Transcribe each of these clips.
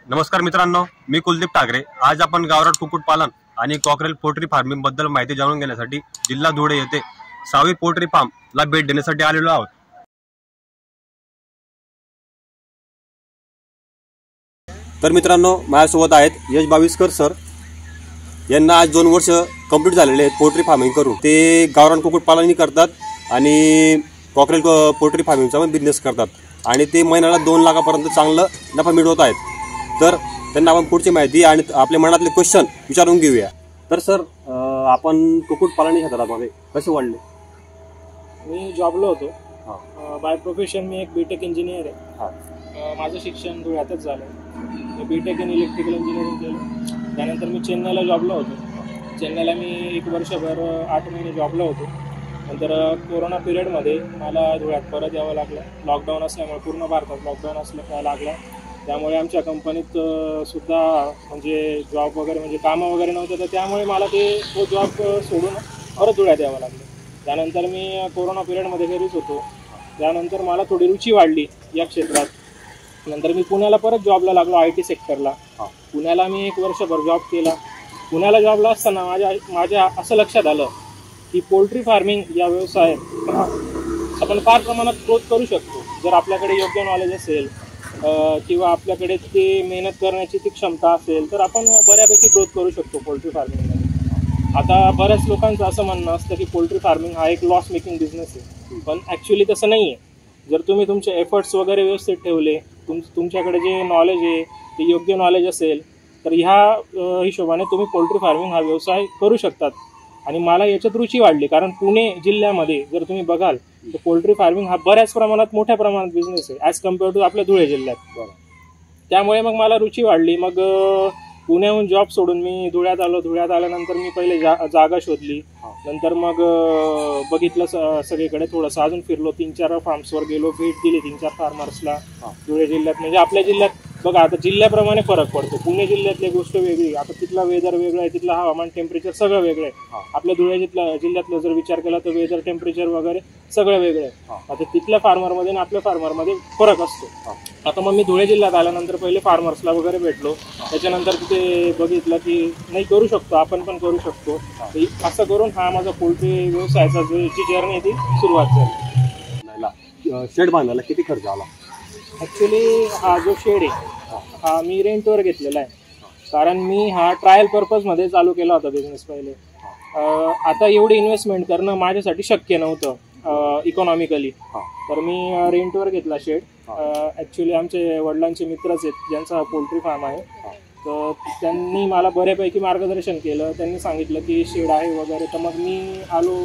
नमस्कार मित्रांनो, मी कुलदीप ठाकरे। आज आपण गावरान कुक्कुटपालन आणि कॉकरेल पोल्ट्री फार्मिंग बद्दल माहिती जाणून घेण्यासाठी जिल्हा धुळे येथे सावी पोल्ट्री फार्म ला भेट देण्यासाठी आलेलो आहोत। तर मित्रांनो, माझ्यासोबत आहेत यश बाविस्कर सर। यांना आज 2 वर्ष कंप्लीट झालेले आहेत पोल्ट्री फार्मिंग करून। ते गावरान कुक्कुटपालनही करतात आणि कॉकरेल पोल्ट्री फार्मिंगचा पण बिझनेस करतात आणि ते महिन्याला 2 लाखापर्यंत चांगलं नफा मिळवत आहेत। तर त्यांना आपण पुढची माहिती आणि आपल्या मनातले क्वेश्चन विचारून घेऊया। तर सर, आपण कुक्कुटपालन क्षेत्रामध्ये कसे वाढले? मी जॉबला होतो। बाय प्रोफेशन मी एक बीटेक इंजिनियर आहे। माझं शिक्षण धुळ्यातच झालं। मी बीटेक इन इलेक्ट्रिकल इंजिनिअरिंग केलं। त्यानंतर मी चेन्नईला जॉबला होतो। चेन्नईला मी 1 वर्षभर 8 महिने जॉबला होतो। नंतर कोरोना पिरियडमध्ये मला धुळ्यात परत यावं लागलं। लॉकडाऊन असल्यामुळे पूर्ण भारतात लॉकडाऊन लागला। त्यामुळे आमच्या कंपनीत सुद्धा म्हणजे जॉब वगैरे म्हणजे कामं वगैरे नव्हतं, तर त्यामुळे मला तो जॉब सोडून परत धुळ्यात यावं लागलं। त्यानंतर मी कोरोना पिरियडमध्ये घरीच होतो। त्यानंतर मला थोडी रुची वाढली या क्षेत्रात। नंतर मी पुण्याला परत जॉबला लागलो IT सेक्टरला। पुण्याला मी 1 वर्षभर जॉब केला। पुण्याला जॉबला असताना माझ्या असं लक्षात आलं की पोल्ट्री फार्मिंग या व्यवसायात आपण फार प्रमाणात ग्रोथ करू शकतो जर आपल्याकडे योग्य नॉलेज असेल किंवा आपल्याकडे ती मेहनत करण्याची ती क्षमता असेल तर आपण बऱ्यापैकी ग्रोथ करू शकतो पोल्ट्री फार्मिंगमध्ये। आता बऱ्याच लोकांचं असं म्हणणं असतं की पोल्ट्री फार्मिंग हा एक लॉस मेकिंग बिझनेस आहे, पण ॲक्च्युली तसं नाही आहे। जर तुम्ही तुमचे एफर्ट्स वगैरे व्यवस्थित ठेवले, तुमच्याकडे जे नॉलेज आहे ते योग्य नॉलेज असेल तर ह्या हिशोबाने तुम्ही पोल्ट्री फार्मिंग हा व्यवसाय करू शकतात। आणि मला याच्यात रुची वाढली, कारण पुणे जिल्ह्यामध्ये जर तुम्ही बघाल तर पोल्ट्री फार्मिंग हा बऱ्याच प्रमाणात मोठ्या प्रमाणात बिझनेस आहे ॲज कम्पेअर टू आपल्या धुळे जिल्ह्यात। त्यामुळे मग मला रुची वाढली। मग पुण्याहून जॉब सोडून मी धुळ्यात आलो। धुळ्यात आल्यानंतर मी पहिले जागा शोधली। नंतर मग बघितलं सगळीकडे, थोडंसं अजून फिरलो, 3-4 फार्म्सवर गेलो, भेट दिली 3-4 फार्मर्सला धुळे जिल्ह्यात। म्हणजे आपल्या जिल्ह्यात बघा, आता जिल्ह्याप्रमाणे फरक पडतो। पुणे जिल्ह्यातली गोष्ट वेगळी, आता तिथला वेदर वेगळं आहे, तिथलं हवामान टेम्परेचर सगळं वेगळं आहे। आपल्या धुळे जिल्ह्यातलं जर विचार केला तर वेदर टेम्परेचर वगैरे सगळं वेगळं आहे। आता तिथल्या फार्मरमध्ये आणि आपल्या फार्मरमध्ये फरक असतो। आता मग मी धुळे जिल्ह्यात आल्यानंतर पहिले फार्मर्सला वगैरे भेटलो। त्याच्यानंतर तिथे बघितलं की नाही, करू शकतो, आपण पण करू शकतो। असं करून हा माझा पोल्ट्री व्यवसायाचा जी जर्नी आहे ती सुरुवात झाली। शेड बांधायला किती खर्च आला? ॲक्च्युली हा जो शेड आहे हा मी रेंटवर घेतलेला आहे, कारण मी हा ट्रायल पर्पजमध्ये चालू केला होता बिझनेस पहिले। आता एवढी इन्व्हेस्टमेंट करणं माझ्यासाठी शक्य नव्हतं इकॉनॉमिकली, तर मी रेंटवर घेतला शेड। ॲक्च्युली आमचे वडिलांचे मित्रच आहेत ज्यांचा पोल्ट्री फार्म आहे, तर त्यांनी मला बऱ्यापैकी मार्गदर्शन केलं। त्यांनी सांगितलं की शेड आहे वगैरे, तर मग मी आलो,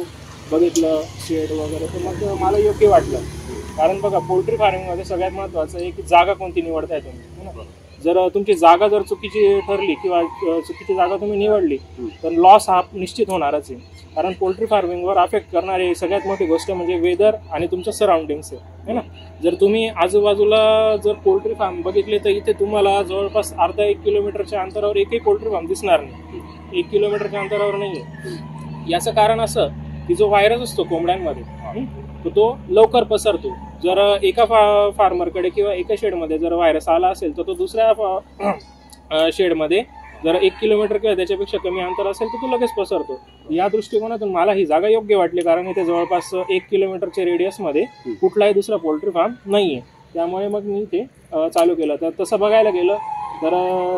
बघितलं शेड वगैरे, तर मग मला योग्य वाटलं। कारण बघा, पोल्ट्री फार्मिंगमध्ये सगळ्यात महत्त्वाचं आहे की जागा कोणती निवडताय तुम्ही। जर तुमची जागा जर चुकीची ठरली किंवा चुकीची जागा तुम्ही निवडली तर लॉस हा निश्चित होणारच आहे। कारण पोल्ट्री फार्मिंगवर अफेक्ट करणारी सगळ्यात मोठी गोष्ट म्हणजे वेदर आणि तुमचं सराउंडिंग्स आहे ना। जर तुम्ही आजूबाजूला जर पोल्ट्री फार्म बघितले तर इथे तुम्हाला जवळपास अर्धा 1 किलोमीटरच्या अंतरावर एकही पोल्ट्री फार्म दिसणार नाही। 1 किलोमीटरच्या अंतरावर नाही आहे। याचं कारण असं की जो व्हायरस असतो कोंबड्यांमध्ये तो लवकर पसरतो। जर एका फार्मरकडे किंवा एका शेडमध्ये जर व्हायरस आला असेल तर तो दुसऱ्या शेडमध्ये जर 1 किलोमीटर किंवा त्याच्यापेक्षा कमी अंतर असेल तर तो लगेच पसरतो। या दृष्टिकोनातून मला ही जागा योग्य वाटली, कारण इथे जवळपास 1 किलोमीटरच्या रेडियसमध्ये कुठलाही दुसरा पोल्ट्री फार्म नाही आहे। त्यामुळे मग मी ते चालू केलं। तर तसं बघायला गेलं तर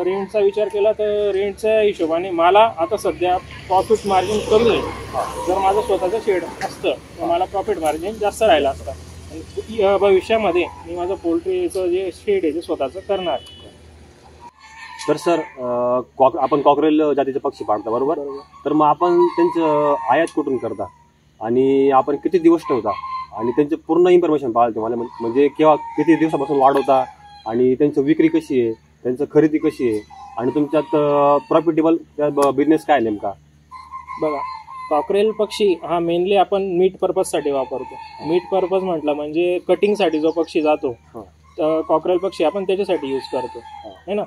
रेंटचा विचार केला तर रेंटच्या हिशोबाने मला आता सध्या प्रॉफिट मार्जिन कमी आहे। जर माझं स्वतःचं शेड असतं तर मला प्रॉफिट मार्जिन जास्त राहिला असता। आणि भविष्यामध्ये मी माझं पोल्ट्रीचं जे शेड आहे ते स्वतःचं करणार। तर सर, आपण कॉकरेल जातीचे पक्षी पाळता, बरोबर? तर मग आपण त्यांचं आयात कुठून करता आणि आपण किती दिवस ठेवता आणि त्यांची पूर्ण इन्फॉर्मेशन पाळते मला, म्हणजे केव्हा किती दिवसापासून वाढवता आणि त्यांची विक्री कशी आहे, त्यांचं खरेदी कशी आहे आणि तुमच्यात प्रॉफिटेबल बिझनेस काय नेमका? बघा, कॉकरेल पक्षी हा मेनली आपण मीट पर्पजसाठी वापरतो। मीट पर्पज म्हटलं म्हणजे कटिंगसाठी जो पक्षी जातो तर कॉकरेल पक्षी आपण त्याच्यासाठी यूज करतो, है ना।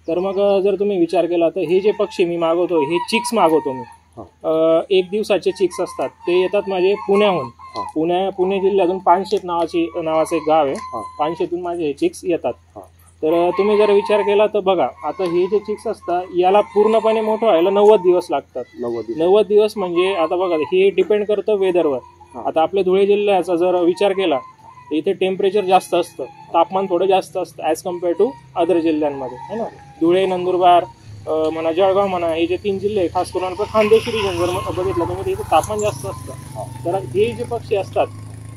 तर मग जर तुम्ही विचार केला तर हे जे पक्षी मी मागवतो हे चिक्स मागवतो मी। 1 दिवसाचे चिक्स असतात, ते येतात माझे पुण्याहून। पुणे जिल्ह्यातून पानशेत नावाचं एक गाव आहे, पानशेतून माझे हे चिक्स येतात। तर तुम्ही जर विचार केला तर बघा, आता हे जे चिक्स असतात याला पूर्णपणे मोठं व्हायला 90 दिवस लागतात. 90 दिवस म्हणजे आता बघा, हे डिपेंड करतं वेदरवर. आता आपल्या धुळे जिल्ह्याचा जर विचार केला तर इथे टेम्परेचर जास्त असतं, तापमान थोडं जास्त असतं ॲज कम्पेअर टू अदर जिल्ह्यांमध्ये, है ना. धुळे, नंदुरबार म्हणा, जळगाव म्हणा, हे जे 3 जिल्हे खास करून आपलं खानदेशी रिजन जर बघितलं तर इथे तापमान जास्त असतं. तर हे जे पक्षी असतात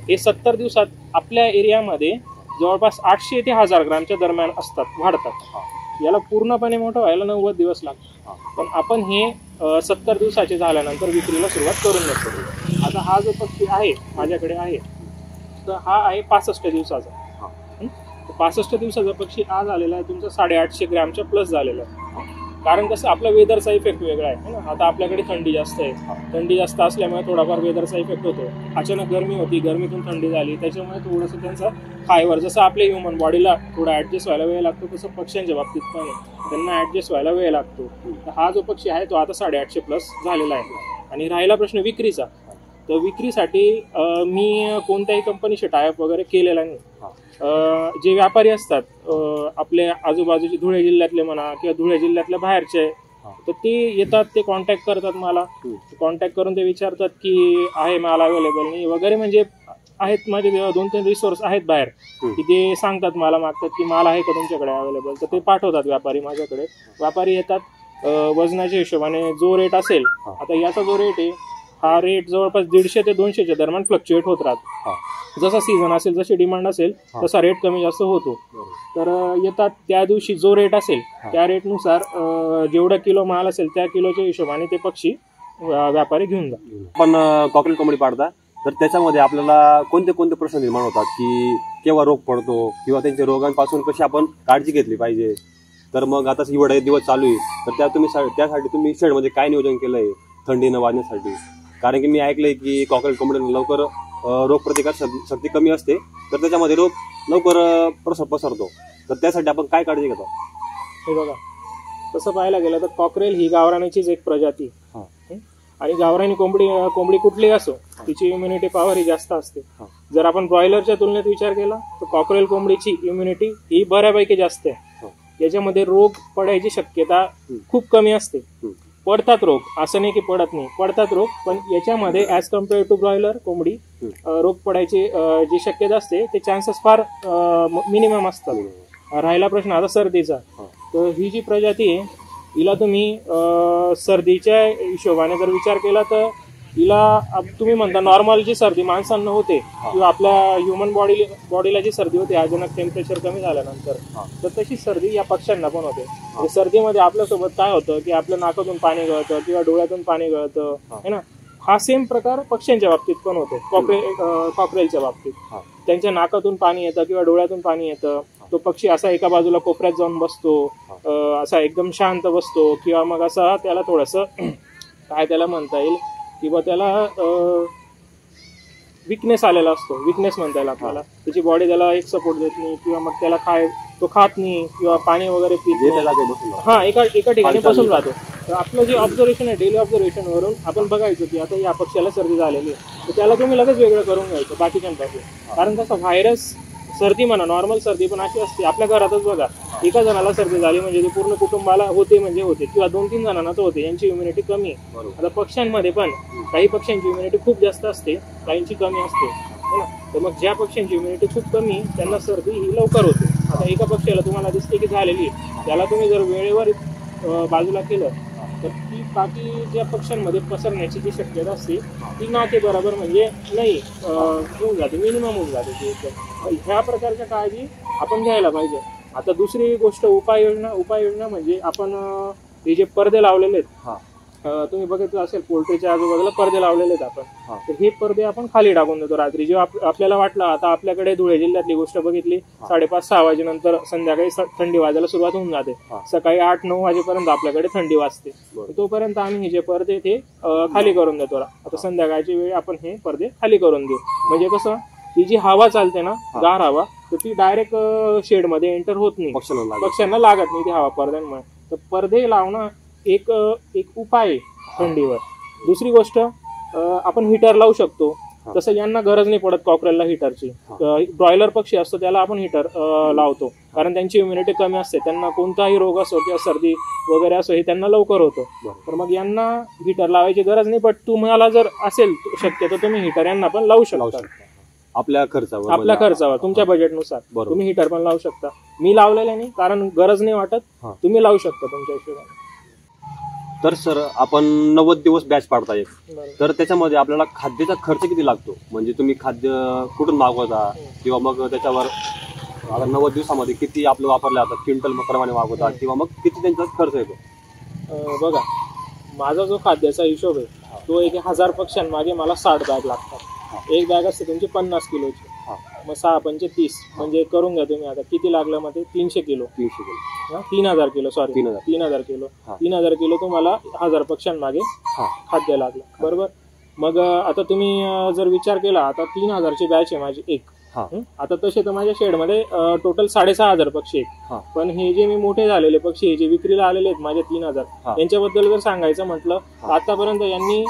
हे 70 दिवसात आपल्या एरियामध्ये जवळपास 800 ते 1000 ग्रामच्या दरम्यान असतात, वाढतात. याला पूर्णपणे मोठं व्हायला 90 दिवस लागतात. पण आपण हे 70 दिवसाचे झाल्यानंतर विक्रीला सुरुवात करून देतो. आता हा जो पक्षी आहे माझ्याकडे आहे तर हा आहे 65 दिवसाचा. 65 दिवसाचा पक्षी आज आलेला आहे तुमचा 850 ग्रॅमच्या प्लस झालेला आहे. कारण कसं आपला वेदरचा इफेक्ट वेगळा आहे ना. आता आपल्याकडे थंडी जास्त आहे, थंडी जास्त असल्यामुळे थोडाफार वेदरचा इफेक्ट होतो. अचानक गरमी होती, गरमीतून थंडी झाली, त्याच्यामुळे थोडंसं त्यांचा फायबर, जसं आपल्या ह्युमन बॉडीला थोडा ॲडजस्ट व्हायला वेळ लागतो तसं पक्ष्यांच्या बाबतीत पण त्यांना ॲडजस्ट व्हायला वेळ लागतो. तर हा जो पक्षी आहे तो आता 850 प्लस झालेला आहे. आणि राहिला प्रश्न विक्रीचा, तर विक्रीसाठी मी कोणत्याही कंपनीशी टायअप वगैरे केलेला नाही. जे व्यापारी असतात आपल्या आजूबाजूचे धुळे जिल्ह्यातले म्हणा किंवा धुळे जिल्ह्यातल्या बाहेरचे, तर ते येतात, ते कॉन्टॅक्ट करतात मला. कॉन्टॅक्ट करून ते विचारतात की आहे माल अवेलेबल नाही वगैरे. म्हणजे आहेत माझे 2-3 रिसोर्स आहेत बाहेर की ते सांगतात, मला मागतात की माल आहे का तुमच्याकडे अवेलेबल, तर ते पाठवतात व्यापारी माझ्याकडे. व्यापारी येतात वजनाच्या हिशोबाने जो रेट असेल, आता याचा जो रेट आहे हा रेट जवळपास 150 ते 200च्या दरम्यान फ्लक्च्युएट होत राहतो. जसा सीझन असेल, जशी डिमांड असेल तसा रेट कमी जास्त होतो. तर येतात त्या दिवशी जो रेट असेल त्या रेटनुसार जेवढा किलो माल असेल त्या किलोच्या हिशोबाने ते पक्षी व्यापारी घेऊन जातात. पण कॉकरेल कोंबडी पाळता तर त्याच्यामध्ये आपल्याला कोणते कोणते प्रश्न निर्माण होतात की केव्हा रोग पडतो किंवा त्यांच्या रोगांपासून कशी आपण काळजी घेतली पाहिजे. तर मग आता हिवाळा दिवस चालू आहे तर त्यासाठी तुम्ही शेडमध्ये काय नियोजन केलंय थंडी न वाजण्यासाठी. कारण की मी ऐकलंय की कॉकरेल कोंबडी लवकर रोगप्रतिकार शक्ती कमी असते तर त्याच्यामध्ये रोग लवकर पसरतो. तर त्यासाठी आपण काय काळजी घेतो. हे बघा, तसं पाहायला गेलं तर कॉकरेल ही गावरानीचीच एक प्रजाती आणि गावरानी कोंबडी कुठली असो तिची इम्युनिटी पॉवर ही जास्त असते. जर आपण ब्रॉयलरच्या तुलनेत विचार केला तर कॉकरेल कोंबडीची इम्युनिटी ही बऱ्यापैकी जास्त आहे. याच्यामध्ये रोग पडायची शक्यता खूप कमी असते. पडतात रोग, असं नाही की पडत नाही, पडतात रोग, पण याच्यामध्ये ॲज कम्पेअर टू ब्रॉयलर कोंबडी रोग पडायची जी शक्यता असते ते चान्सेस फार मिनिमम असतात. राहिला प्रश्न आता सर्दीचा, तर ही जी प्रजाती आहे हिला तुम्ही सर्दीच्या हिशोबाने जर विचार केला तर हिला तुम्ही म्हणता नॉर्मल जी सर्दी माणसांना होते किंवा आपल्या ह्युमन बॉडीला जी सर्दी होते अचानक टेम्परेचर कमी झाल्यानंतर, तर तशी सर्दी या पक्ष्यांना पण होते. सर्दीमध्ये आपल्यासोबत काय होतं की आपल्या नाकातून पाणी गळतं किंवा डोळ्यातून पाणी गळतं, है ना. हा सेम प्रकार पक्ष्यांच्या बाबतीत पण होतो. कॉकरेलच्या बाबतीत त्यांच्या नाकातून पाणी येतं किंवा डोळ्यातून पाणी येतं. तो पक्षी असा एका बाजूला कोपऱ्यात जाऊन बसतो, असा एकदम शांत बसतो किंवा मग असा त्याला थोडंसं काय त्याला म्हणता येईल किंवा त्याला विकनेस आलेला असतो, विकनेस म्हणता येईल आपल्याला. त्याची बॉडी त्याला एक सपोर्ट देत नाही किंवा मग त्याला तो खात नाही किंवा पाणी वगैरे पित नाही. हा, एका ठिकाणी बसून राहतो. तर आपलं जे ऑब्झर्वेशन आहे डेली ऑब्झर्वेशनवरून आपण बघायचं की आता या पक्षाला सर्दी झालेली आहे तर त्याला तुम्ही लगेच वेगळं करून घ्यायचं बाकीच्यांपासून. कारण कसं व्हायरस सर्दी म्हणा, नॉर्मल सर्दी पण अशी असते. आपल्या घरातच बघा, एका जणाला सर्दी झाली म्हणजे ती पूर्ण कुटुंबाला होते किंवा 2-3 जणांना तर होते. यांची इम्युनिटी कमी आहे. आता पक्ष्यांमध्ये पण काही पक्ष्यांची इम्युनिटी खूप जास्त असते, काहींची कमी असते, है ना. तर मग ज्या पक्ष्यांची इम्युनिटी खूप कमी त्यांना सर्दी ही लवकर होते. आता एका पक्षाला तुम्हाला दिसते की झालेली, त्याला तुम्ही जर वेळेवर बाजूला केलं तर ती बाकी ज्या पक्ष्यांमध्ये पसरण्याची जी शक्यता असते ती नाके बरोबर म्हणजे नाही होऊन जाते, मिनिमम होऊन जाते ती एकदम. ह्या प्रकारच्या काळजी आपण घ्यायला पाहिजे. आता दुसरी गोष्ट उपाययोजना म्हणजे आपण हे जे पडदे लावलेले आहेत, तुम्ही बघितलं असेल पोल्ट्रीच्या आजूबाजूला पडदे लावलेले आहेत आपण. तर हे पडदे आपण खाली टाकून देतो रात्री. जेव्हा आपल्याला वाटलं, आता आपल्याकडे धुळे जिल्ह्यातली गोष्ट बघितली, 5:30-6 वाजेनंतर संध्याकाळी थंडी वाजायला सुरुवात होऊन जाते. सकाळी 8-9 वाजेपर्यंत आपल्याकडे थंडी वाजते. तोपर्यंत आम्ही हे जे पडदे ते खाली करून देतो. आता संध्याकाळची वेळ आपण हे पडदे खाली करून देऊ. म्हणजे कसं, ती जी हवा चालते ना, गार हवा, तर ती डायरेक्ट शेडमध्ये एंटर होत नाही, पक्ष्यांना लागत नाही ती हवा पडद्यांमुळे. तर पडदे लावणं एक उपाय थंडीवर. दुसरी गोष्ट, आपण हीटर लावू शकतो. तसं यांना गरज नाही पडत कॉकरेलला हिटरची. ब्रॉयलर पक्षी असतो त्याला आपण हिटर लावतो कारण त्यांची इम्युनिटी कमी असते, त्यांना कोणताही रोग असो किंवा सर्दी वगैरे असो हे त्यांना लवकर होतो. तर मग यांना हिटर लावायची गरज नाही, पण तुम्हाला जर असेल शक्य तर तुम्ही हिटर यांना पण लावू शकता आपल्या खर्चावर तुमच्या बजेटनुसार तुम्ही हिटर पण लावू शकता. मी लावलेलं नाही कारण गरज नाही वाटत, तुम्ही लावू शकता तुमच्या हिशोबाने. तर सर आपण 90 दिवस बॅच पाडताय, तर त्याच्यामध्ये आपल्याला खाद्याचा खर्च किती लागतो? म्हणजे तुम्ही खाद्य कुठून मागवता किंवा मग त्याच्यावर आता 90 दिवसामध्ये किती आपलं वापरलं जातं, क्विंटल प्रमाणे मागवता किंवा मग किती त्यांचा खर्च येतो? बघा माझा जो खाद्याचा हिशोब आहे तो 1000 पक्ष्यांमागे मला 60 बॅग लागतात. एक बॅग असते तुमची 50 किलोची, मग 6 पंचे 30 म्हणजे करून घ्या तुम्ही आता किती लागलं मग ते 300 kilo 3000 kilo sorry 3000 kilo 3000 kilo तुम्हाला 1000 पक्ष्यांमागे खाद्य लागलं बरोबर. मग आता तुम्ही जर विचार केला आता 3000ची बॅच आहे माझी एक, आता तसे तर माझ्या शेडमध्ये टोटल 6500 पक्षी आहेत, पण हे जे मी मोठे झालेले पक्षी जे विक्रीला आलेले आहेत माझे 3000 त्यांच्याबद्दल जर सांगायचं म्हटलं तर आतापर्यंत यांनी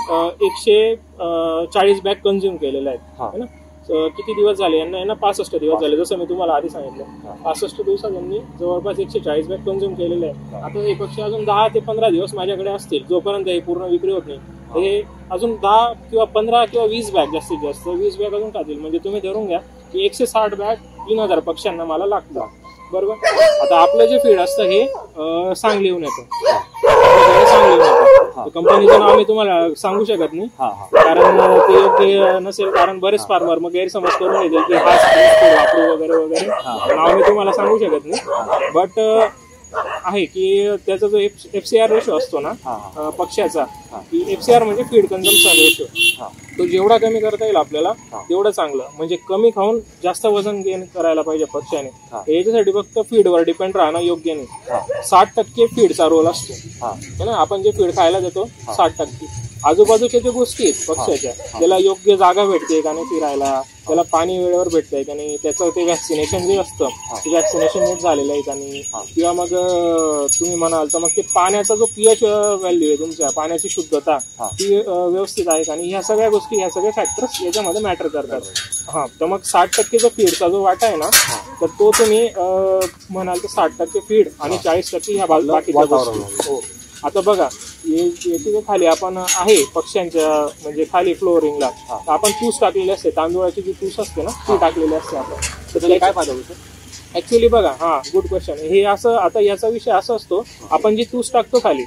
140 बॅग कन्झ्युम केलेले आहेत ना. किती दिवस झाले यांना 65 दिवस झाले, जसं मी तुम्हाला आधी सांगितलं 65 दिवसात यांनी जवळपास 140 बॅग कन्झ्युम केलेले आहे. आता हे पक्षी अजून 10 ते 15 दिवस माझ्याकडे असतील, जोपर्यंत हे पूर्ण विक्री होत नाही हे अजून 10 किंवा 15 किंवा 20 बॅग जास्तीत जास्त 20 बॅग अजून खातील. म्हणजे तुम्ही धरून घ्या की 160 बॅग 3000 पक्ष्यांना मला लागतात बरोबर. आता आपलं जे फीड असतं हे सांगलीहून येतं, कंपनीचं नाव मी तुम्हाला सांगू शकत नाही कारण ते योग्य नसेल, कारण बरेच फार्मर मग गैरसमज करून येतील की हा वापरू वगैरे वगैरे, नाव मी तुम्हाला सांगू शकत नाही. बट आहे की त्याचा जो FCR रेशो असतो ना पक्ष्याचा, की FCR म्हणजे फीड कन्झम्पशन रेशो, तो जेवढा कमी करता येईल आपल्याला तेवढं चांगलं. म्हणजे कमी खाऊन जास्त वजन गेन करायला पाहिजे पक्ष्याने, याच्यासाठी फक्त फीडवर डिपेंड राहणं योग्य नाही. 60% फीडचा रोल असतो ना, आपण जे फीड खायला देतो 60%. आजूबाजूच्या ज्या गोष्टी आहेत पक्ष्याच्या, त्याला योग्य जागा भेटते का नाही फिरायला, त्याला पाणी वेळेवर भेटतंय का नाही, त्याचं ते वॅक्सिनेशन जे असतं ते वॅक्सिनेशन नीट झालेलं आहे का नाही, किंवा मग तुम्ही म्हणाल तर मग ते पाण्याचा जो pH व्हॅल्यू आहे तुमच्या पाण्याची शुद्धता ती व्यवस्थित आहे का नाही, ह्या सगळ्या गोष्टी ह्या सगळे फॅक्टर्स याच्यामध्ये मॅटर करतात. तर मग 60% जो फीडचा जो वाटा आहे ना, तर तो तुम्ही म्हणाल तर 60% फीड आणि 40% ह्या बाकीच्या गोष्टी. हो आता बघा याची जे खाली आपण आहे पक्ष्यांच्या म्हणजे खाली फ्लोअरिंगला आपण तूस टाकलेली असते, तांदूळाची जी तूस असते ना ती टाकलेली असते आपण. तर त्याला काय फायदा होतो ऍक्च्युली बघा, गुड क्वेश्चन हे. असं आता याचा विषय असा असतो, आपण जी तूस टाकतो खाली,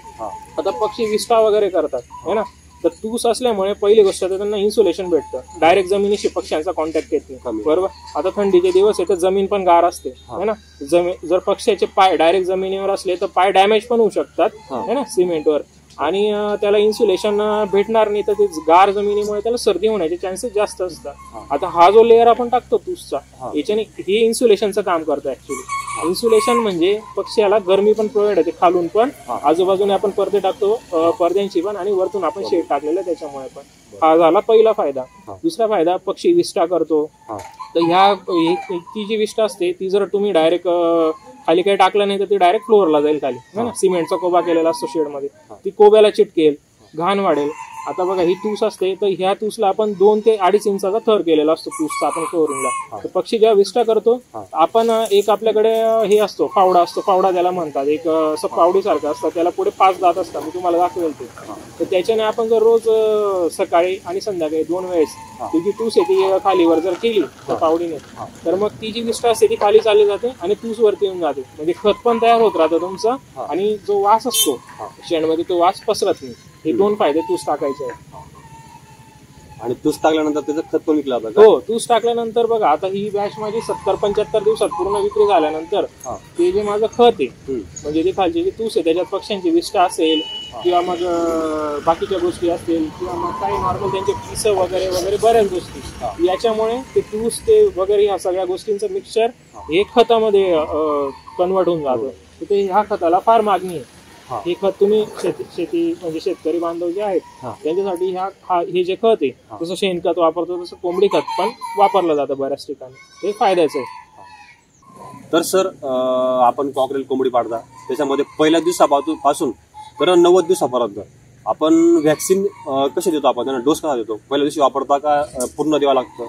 आता पक्षी विष्ठा वगैरे करतात है ना, तर तूस असल्यामुळे पहिली गोष्ट तर त्यांना इन्सुलेशन भेटतं, डायरेक्ट जमिनीशी पक्ष्यांचा कॉन्टॅक्ट येत नाही बरोबर. आता थंडीचे दिवस आहे तर जमीन पण गार असते है ना, जर पक्ष्याचे पाय डायरेक्ट जमिनीवर असले तर पाय डॅमेज पण होऊ शकतात है ना सिमेंटवर, आणि त्याला इन्सुलेशन भेटणार नाही तर ते गार जमिनीमुळे त्याला सर्दी होण्याचे चान्सेस जास्त असतात. आता हा जो लेअर आपण टाकतो तूसचा, याच्याने हे इन्सुलेशनचं काम करतं ऍक्च्युली. इन्सुलेशन म्हणजे पक्ष्याला गरमी पण प्रोव्हाइड होते खालून पण, आजूबाजूने आपण पडदे टाकतो पडद्यांची पण, आणि वरतून आपण शेड टाकलेलं त्याच्यामुळे पण. हा झाला पहिला फायदा. दुसरा फायदा, पक्षी विष्ठा करतो, तर ह्या ती जी विष्ठा असते ती जर तुम्ही डायरेक्ट खाली काही टाकलं नाही तर ती डायरेक्ट फ्लोअरला जाईल खाली है ना, सिमेंटचा कोबा केलेला असतो शेडमध्ये, ती कोब्याला चिटकेल, घाण वाढेल. आता बघा ही तूस असते तर ह्या तूसला आपण 2 ते 2.5 इंचाचा थर केलेला असतो तूसचा आपण फ्लोअरिंगला. तर पक्षी जेव्हा विष्ठा करतो आपण एक आपल्याकडे हे असतो फावडा असतो, फावडा त्याला म्हणतात, एक असं पावडीसारखं असतं, त्याला पुढे 5 दात असतात, मी तुम्हाला दाखवेल ते. तर त्याच्याने आपण जर रोज सकाळी आणि संध्याकाळी 2 वेळेस ती जी तूस आहे ती खालीवर जर केली त्या पावडीने, तर मग ती जी विष्ठा असते ती खाली चालली जाते आणि तूस वरती येऊन जाते. म्हणजे खत पण तयार होत राहतं तुमचं, आणि जो वास असतो शेणमध्ये तो वास पसरत नाही. हे 2 फायदे तूस टाकायचे आहेत. आणि तूस टाकल्यानंतर त्याचं खत पण विकलं जातं. हो, तूस टाकल्यानंतर बघा आता ही बॅच माझी 70-75 दिवसात पूर्ण विक्री झाल्यानंतर ते जे माझं खत आहे म्हणजे ते खालची जी तूस आहे त्याच्यात पक्ष्यांची विष्ठा असेल किंवा मग बाकीच्या गोष्टी असतील किंवा मग काही नॉर्मल त्यांचे पिस वगैरे वगैरे बऱ्याच गोष्टी, याच्यामुळे ते तूस ते वगैरे ह्या सगळ्या गोष्टींचं मिक्सचर हे खतामध्ये कन्वर्ट होऊन जातं. तर ते ह्या खताला फार मागणी आहे. हे खत तुम्ही शेती म्हणजे शेतकरी बांधव जे आहेत त्यांच्यासाठी हे जे खत आहे जसं शेणखत वापरतो तसं कोंबडी खत पण वापरलं जातं बऱ्याच ठिकाणी, हे फायद्याचं आहे. तर सर आपण कॉकरेल कोंबडी पाडता त्याच्यामध्ये पहिल्या दिवसापासून तर 90 दिवसापर्यंत आपण व्हॅक्सिन कसे देतो आपण त्यांना डोस कसा देतो पहिल्या दिवशी वापरता का पूर्ण द्यावं लागतं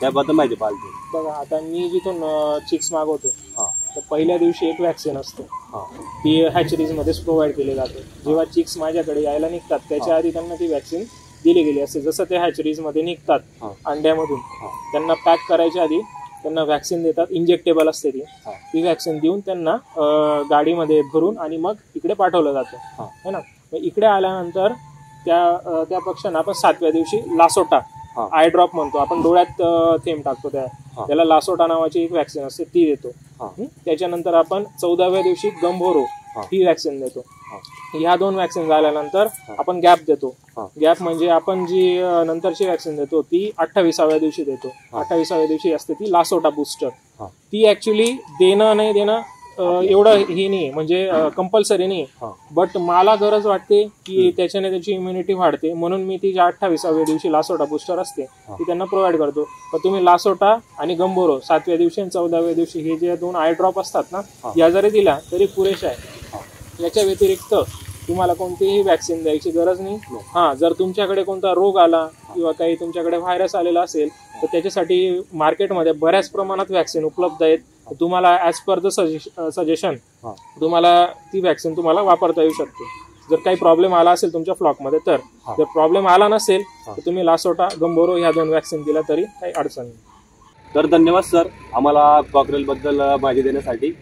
त्याबद्दल माहिती पाहिजे. बघा आता मी जिथून चिक्स मागवतो हां तर पहिल्या दिवशी एक व्हॅक्सिन असते हां ती हॅचरीजमध्येच प्रोव्हाइड केली जाते. जेव्हा चिक्स माझ्याकडे यायला निघतात त्याच्या आधी त्यांना ती व्हॅक्सिन दिली गेली असते. जसं ते हॅचरीजमध्ये निघतात अंड्यामधून त्यांना पॅक करायच्या आधी त्यांना व्हॅक्सिन देतात. इंजेक्टेबल असते ती व्हॅक्सिन देऊन त्यांना गाडीमध्ये भरून आणि मग इकडे पाठवलं जातं है ना. मग इकडे आल्यानंतर त्या पक्ष्यांना आपण 7व्या दिवशी लासोटा आय ड्रॉप म्हणतो आपण डोळ्यात थेंब टाकतो त्याला लासोटा नावाची एक व्हॅक्सिन असते ती देतो. त्याच्यानंतर आपण 14व्या दिवशी गंभोरो ही व्हॅक्सिन देतो. ह्या 2 व्हॅक्सिन झाल्यानंतर आपण गॅप देतो. गॅप म्हणजे आपण जी नंतरची व्हॅक्सिन देतो ती 28व्या दिवशी देतो. 28व्या दिवशी असते ती लासोटा बुस्टर. ती ऍक्च्युली देणं नाही देणं एवढं हे नाही म्हणजे कंपल्सरी नाही बट मला गरज वाटते की त्याच्याने त्याची इम्युनिटी वाढते म्हणून मी ती 28व्या दिवशी लासोटा बुस्टर असते ती त्यांना प्रोव्हाइड करतो. पण तुम्ही लासोटा आणि गंभोरो 7व्या दिवशी आणि 14व्या दिवशी हे जे 2 आय ड्रॉप असतात ना या जरी दिला तरी पुरेशा आहे. याच्या व्यतिरिक्त तुम्हाला कोणतीही व्हॅक्सिन द्यायची गरज नाही. हां जर तुमच्याकडे कोणता रोग आला किंवा काही तुमच्याकडे व्हायरस आलेला असेल तर त्याच्यासाठी मार्केटमध्ये बऱ्याच प्रमाणात व्हॅक्सिन उपलब्ध आहेत. तुम्हाला ॲज पर द सजेशन तुम्हाला ती व्हॅक्सिन तुम्हाला वापरता येऊ शकते. जर काही प्रॉब्लेम आला असेल तुमच्या फ्लॉकमध्ये तर जर प्रॉब्लेम आला नसेल तर तुम्ही लासोटा गंभोरो ह्या 2 व्हॅक्सिन दिल्या तरी काही अडचण नाही. तर धन्यवाद सर आम्हाला कॉकरेलबद्दल माहिती देण्यासाठी.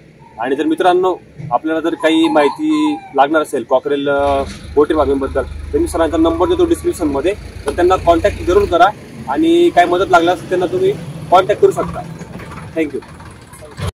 आणि जर मित्रांनो आपल्याला जर काही माहिती लागणार असेल कॉकरेल पोल्ट्री फार्मिंगबद्दल तर मी सरांचा नंबर देतो डिस्क्रिप्शनमध्ये तर त्यांना कॉन्टॅक्ट जरूर करा आणि काय मदत लागल्यास त्यांना तुम्ही कॉन्टॅक्ट करू शकता. थँक्यू.